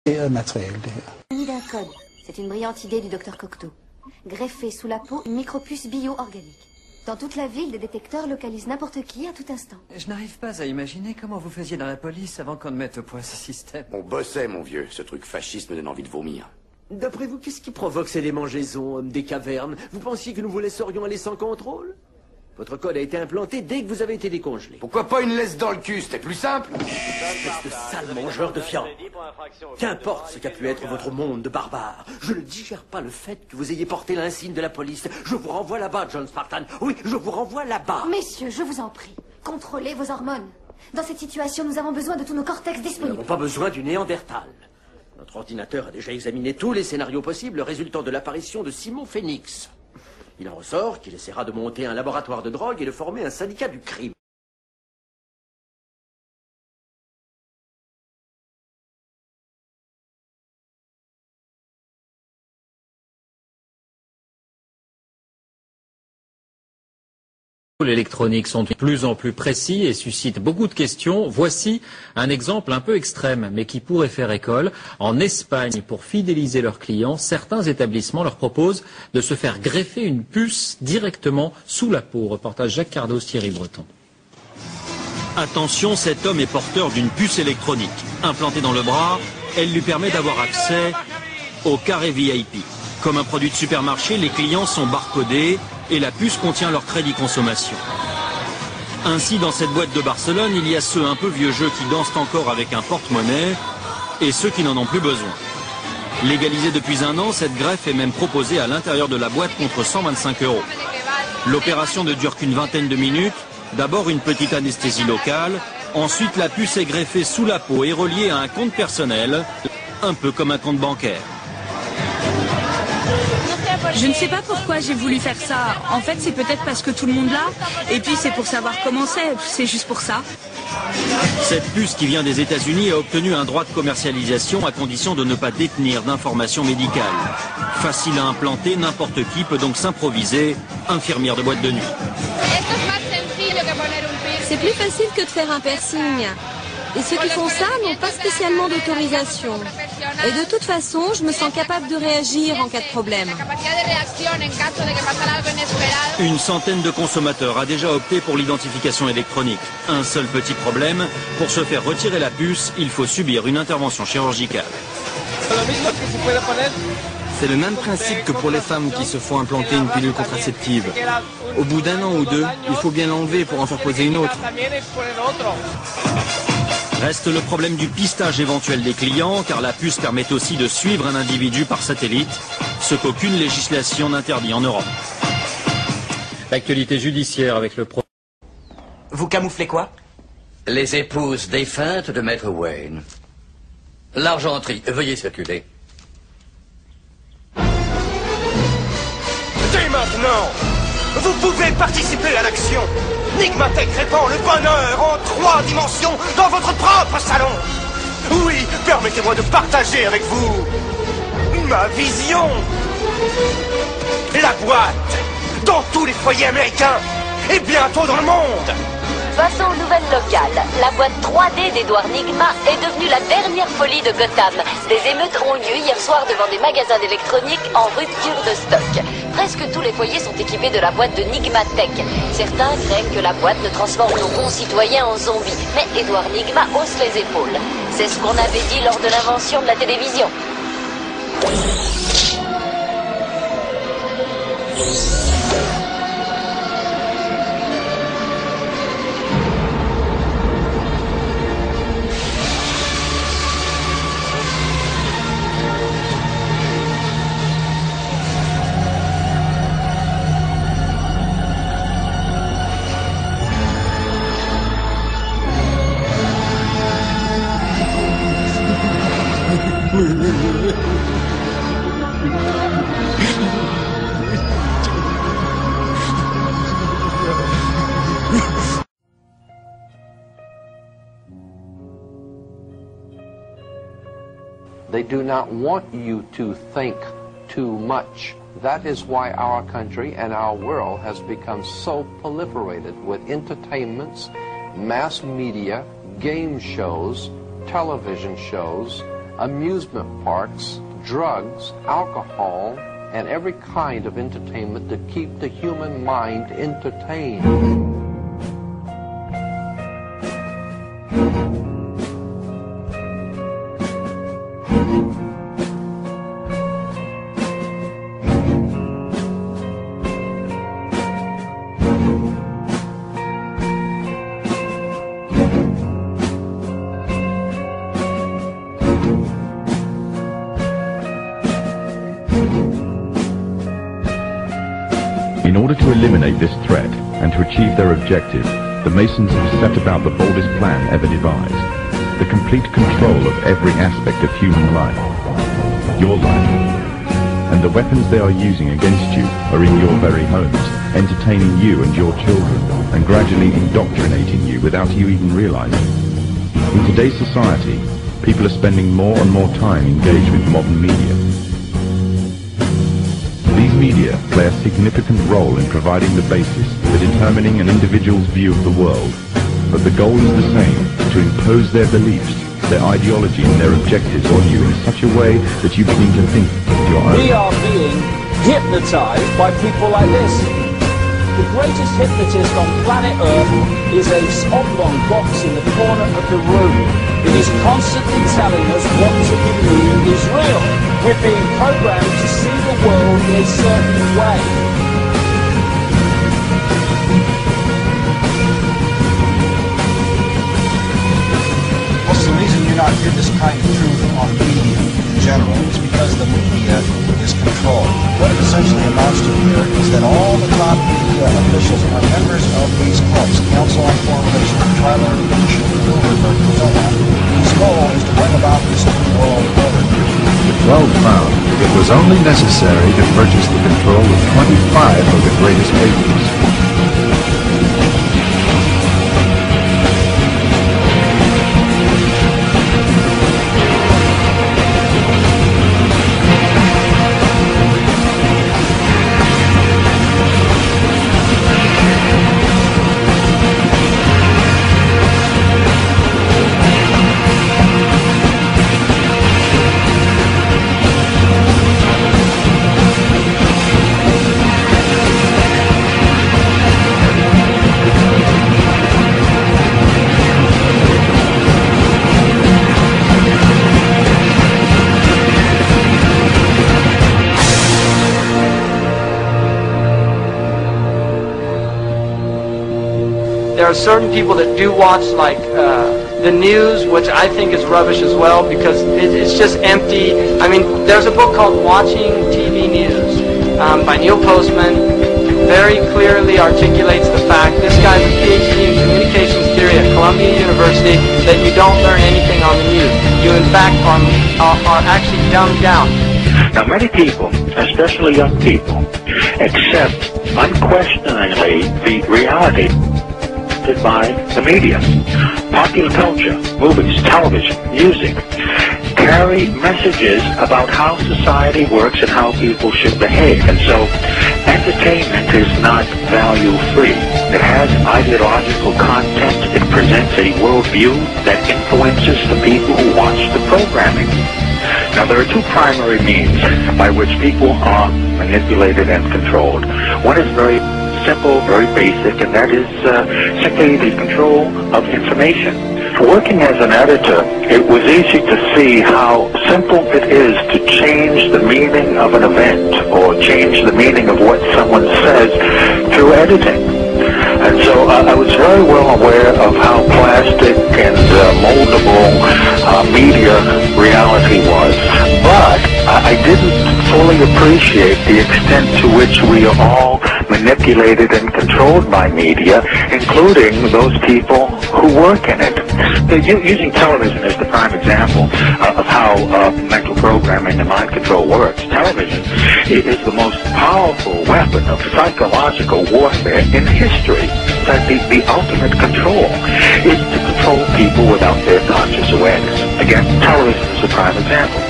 materiaal de her. Ni d'un code. C'est une brillante idée du docteur Cocteau. Greffer sous la peau une micropuce bio-organique. Dans toute la ville, des détecteurs localisent n'importe qui à tout instant. Je n'arrive pas à imaginer comment vous faisiez dans la police avant qu'on ne mette au point ce système. On bossait, mon vieux. Ce truc fasciste me donne envie de vomir. D'après vous, qu'est-ce qui provoque ces démangeaisons, hommes des cavernes? Vous pensiez que nous vous laisserions aller sans contrôle? Votre code a été implanté dès que vous avez été décongelé. Pourquoi pas une laisse dans le cul? C'était plus simple. Espèce de sale mangeur de viande. Qu'importe ce qu'a pu être votre monde de barbares, je ne digère pas le fait que vous ayez porté l'insigne de la police. Je vous renvoie là-bas, John Spartan. Oui, je vous renvoie là-bas. Messieurs, je vous en prie, contrôlez vos hormones. Dans cette situation, nous avons besoin de tous nos cortex Nous disponibles. n'avons pas besoin du Néandertal. Notre ordinateur a déjà examiné tous les scénarios possibles résultant de l'apparition de Simon Phoenix. Il en ressort qu'il essaiera de monter un laboratoire de drogue et de former un syndicat du crime. Électroniques sont de plus en plus précis et suscitent beaucoup de questions. Voici un exemple un peu extrême, mais qui pourrait faire école. En Espagne, pour fidéliser leurs clients, certains établissements leur proposent de se faire greffer une puce directement sous la peau. Reportage Jacques Cardos, Thierry Breton. Attention, cet homme est porteur d'une puce électronique. Implantée dans le bras, elle lui permet d'avoir accès au carré VIP. Comme un produit de supermarché, les clients sont barcodés et la puce contient leur crédit consommation. Ainsi, dans cette boîte de Barcelone, il y a ceux un peu vieux jeux qui dansent encore avec un porte-monnaie et ceux qui n'en ont plus besoin. Légalisée depuis un an, cette greffe est même proposée à l'intérieur de la boîte contre 125 €. L'opération ne dure qu'une vingtaine de minutes. D'abord une petite anesthésie locale, ensuite la puce est greffée sous la peau et reliée à un compte personnel, un peu comme un compte bancaire. Je ne sais pas pourquoi j'ai voulu faire ça. En fait, c'est peut-être parce que tout le monde l'a. Et puis, c'est pour savoir comment c'est juste pour ça. Cette puce qui vient des États-Unis a obtenu un droit de commercialisation à condition de ne pas détenir d'informations médicales. Facile à implanter, n'importe qui peut donc s'improviser infirmière de boîte de nuit. C'est plus facile que de faire un piercing. Et ceux qui font ça n'ont pas spécialement d'autorisation. Et de toute façon, je me sens capable de réagir en cas de problème. Une centaine de consommateurs a déjà opté pour l'identification électronique. Un seul petit problème, pour se faire retirer la puce, il faut subir une intervention chirurgicale. C'est le même principe que pour les femmes qui se font implanter une pilule contraceptive. Au bout d'un an ou deux, il faut bien l'enlever pour en faire poser une autre. Reste le problème du pistage éventuel des clients, car la puce permet aussi de suivre un individu par satellite, ce qu'aucune législation n'interdit en Europe. L'actualité judiciaire avec le Vous camouflez quoi? Les épouses défuntes de Maître Wayne. L'argenterie, veuillez circuler. Dès maintenant, vous pouvez participer à l'action. Nigmatech répand le bonheur en 3 dimensions dans votre propre salon. Oui, permettez-moi de partager avec vous ma vision. La boîte dans tous les foyers américains et bientôt dans le monde. Passons aux nouvelles locales. La boîte 3D d'Edouard Nigma est devenue la dernière folie de Gotham. Des émeutes ont lieu hier soir devant des magasins d'électronique en rupture de stock. Presque tous les foyers sont équipés de la boîte de Nigmatech. Certains craignent que la boîte ne transforme nos concitoyens en zombies. Mais Edouard Nigma hausse les épaules. C'est ce qu'on avait dit lors de l'invention de la télévision. They do not want you to think too much. That is why our country and our world has become so proliferated with entertainments, mass media, game shows, television shows, amusement parks, drugs, alcohol, and every kind of entertainment to keep the human mind entertained. In order to eliminate this threat and to achieve their objective, the Masons have set about the boldest plan ever devised. The complete control of every aspect of human life. Your life. And the weapons they are using against you are in your very homes, entertaining you and your children, and gradually indoctrinating you without you even realizing. In today's society, people are spending more and more time engaged with modern media. These media play a significant role in providing the basis for determining an individual's view of the world, but the goal is the same, to impose their beliefs, their ideology and their objectives on you in such a way that you begin to think of your own. We are being hypnotized by people like this. The greatest hypnotist on planet Earth is a oblong box in the corner of the room. It is constantly telling us what to believe is real. We're being programmed to see the world in a certain way. Well, the reason you're not hear this kind of truth on media in general is because the media is controlled. What it essentially amounts to here is that all the top media officials are members of these clubs, Council on Foreign Relations, Tyler, Bilderberg, and so on, whose goal is to bring about this new world order. Well found. It was only necessary to purchase the control of 25 of the greatest papers. There are certain people that do watch, like, the news, which I think is rubbish as well, because it's just empty. I mean, there's a book called Watching TV News by Neil Postman. Very clearly articulates the fact, this guy's a PhD in communications theory at Columbia University, that you don't learn anything on the news. You, in fact, are actually dumbed down. Now, many people, especially young people, accept unquestioningly the reality by the media. Popular culture, movies, television, music carry messages about how society works and how people should behave. And so entertainment is not value-free. It has ideological content. It presents a worldview that influences the people who watch the programming. Now, there are two primary means by which people are manipulated and controlled. One is very simple, very basic, and that is simply the control of information. Working as an editor, it was easy to see how simple it is to change the meaning of an event or change the meaning of what someone says through editing. And so I was very well aware of how plastic and moldable media reality was. But I didn't fully appreciate the extent to which we are all manipulated and controlled by media, including those people who work in it. Using television as the prime example of how mental programming and mind control works, television is the most powerful weapon of psychological warfare in history. In fact, the ultimate control is to control people without their conscious awareness. Again, television is the prime example.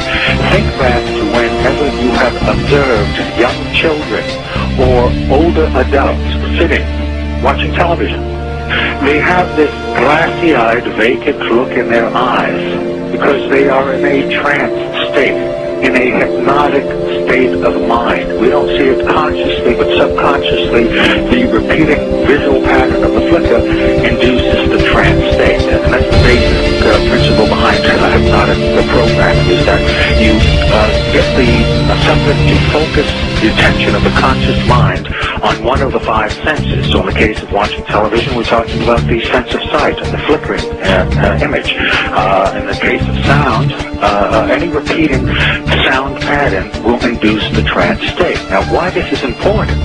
Think back to whenever you have observed young children or older adults sitting, watching television. They have this glassy-eyed, vacant look in their eyes. because they are in a trance state, in a hypnotic state of mind. We don't see it consciously, but subconsciously, the repeating visual pattern of the flicker induces the trance state. And that's the basic principle behind hypnotic programming, is that you get the subject to focus the attention of the conscious mind on one of the five senses. So in the case of watching television, we're talking about the sense of sight and the flickering image. In the case of sound, any repeating sound pattern will induce the trance state. Now, why this is important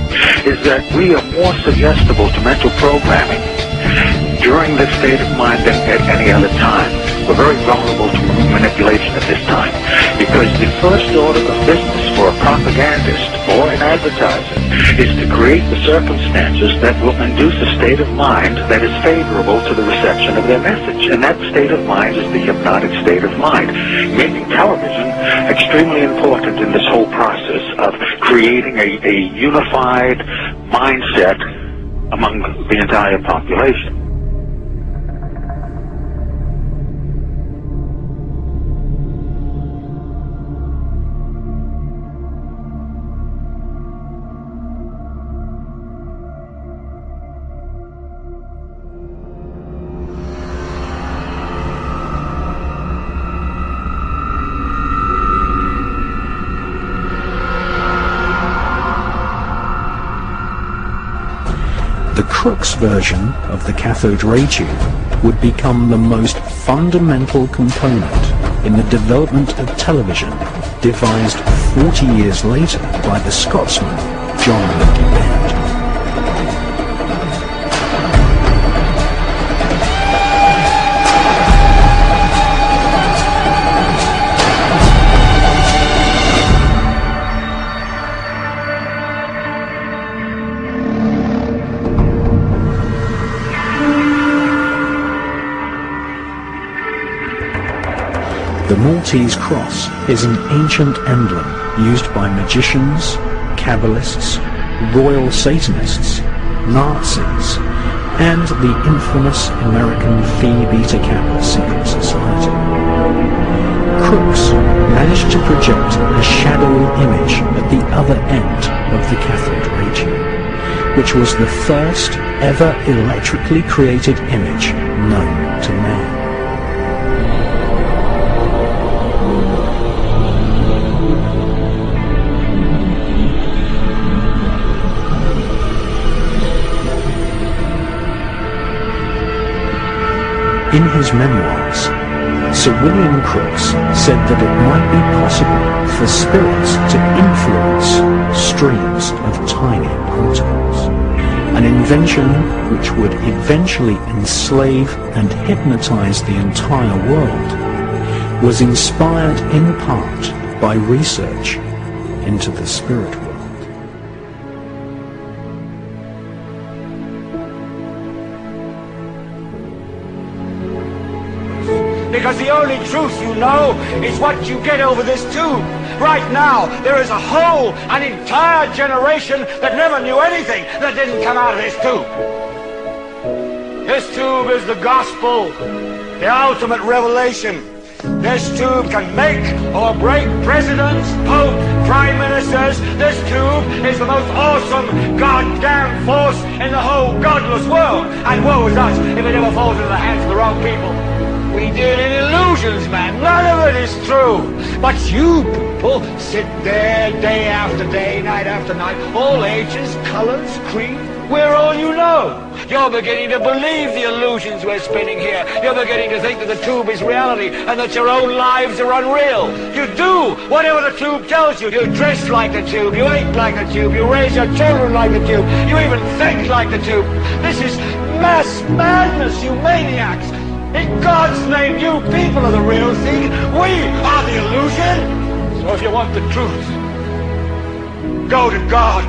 is that we are more suggestible to mental programming during this state of mind than at any other time. We're very vulnerable to manipulation at this time, because the first order of business for a propagandist or an advertiser is to create the circumstances that will induce a state of mind that is favorable to the reception of their message. And that state of mind is the hypnotic state of mind, making television extremely important in this whole process of creating a unified mindset among the entire population. The Crookes version of the cathode ray tube would become the most fundamental component in the development of television, devised 40 years later by the Scotsman John Bend. The Maltese cross is an ancient emblem used by magicians, Kabbalists, royal Satanists, Nazis, and the infamous American Phi Beta Kappa secret society. Crookes managed to project a shadowy image at the other end of the cathode ray tube, which was the first ever electrically created image known to man. In his memoirs, Sir William Crookes said that it might be possible for spirits to influence streams of tiny particles, an invention which would eventually enslave and hypnotize the entire world, was inspired in part by research into the spirit world. Because the only truth you know is what you get over this tube. Right now, there is a whole, an entire generation that never knew anything that didn't come out of this tube. This tube is the gospel, the ultimate revelation. This tube can make or break presidents, pope, prime ministers. This tube is the most awesome goddamn force in the whole godless world. And woe is us if it ever falls into the hands of the wrong people. We deal in illusions, man. None of it is true. But you people sit there day after day, night after night, all ages, colors, creed. We're all you know. You're beginning to believe the illusions we're spinning here. You're beginning to think that the tube is reality and that your own lives are unreal. You do whatever the tube tells you. You dress like the tube. You eat like the tube. You raise your children like the tube. You even think like the tube. This is mass madness, you maniacs. In God's name, you people are the real thing. We are the illusion. So if you want the truth, go to God.